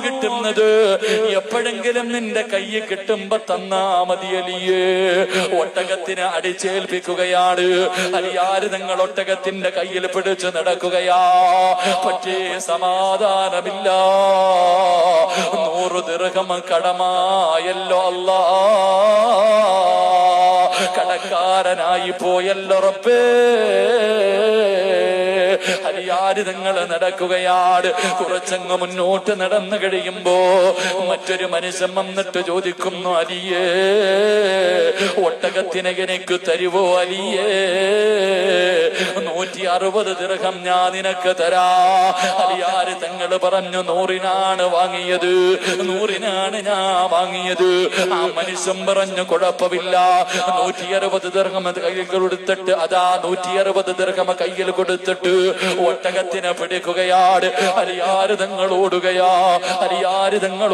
കിട്ടുന്നത് എപ്പോഴെങ്കിലും നിന്റെ കയ്യിൽ കിട്ടുമ്പോ തന്നാ മതി അലിയേ. ഒട്ടകത്തിനെ അടിച്ചേൽപ്പിക്കുകയാണ്. അലിയാര് നിങ്ങൾ ഒട്ടകത്തിന്റെ കയ്യിൽ പിടിച്ചു നടക്കുകയാ. പക്ഷേ സമാധാനമില്ല. 100 ദിർഹം കടമായല്ലോ അല്ലാ. കടക്കാരനായി പോയല്ലോ റബ്ബേ. അലിയാര് നിങ്ങൾ നടക്കുകയാണ്. കുറച്ചങ്ങ് മുന്നോട്ട് നടന്നു കഴിയുമ്പോ മറ്റൊരു മനുഷ്യൻ വന്നിട്ട് ചോദിക്കുന്നു, അലിയേ ഒട്ടകത്തിനെ എനിക്ക് തരുവോ അലിയേ? 160 ദിർഹം ഞാൻ നിനക്ക് തരാ. അലിയാര് തങ്ങൾ പറഞ്ഞു, 100-നാണ് വാങ്ങിയത്, 100-നാണ് ഞാൻ വാങ്ങിയത്. ആ മനുഷ്യൻ പറഞ്ഞു, കുഴപ്പമില്ല, 160 ദിർഹം കയ്യിൽ കൊടുത്തിട്ട്, അതാ 160 ദിർഹം കയ്യിൽ കൊടുത്തിട്ട് ഒട്ടകത്തിനെ പിടിക്കുകയാണ്. അലിയാര് തങ്ങൾ ഓടുകയാ. അലിയാര് തങ്ങൾ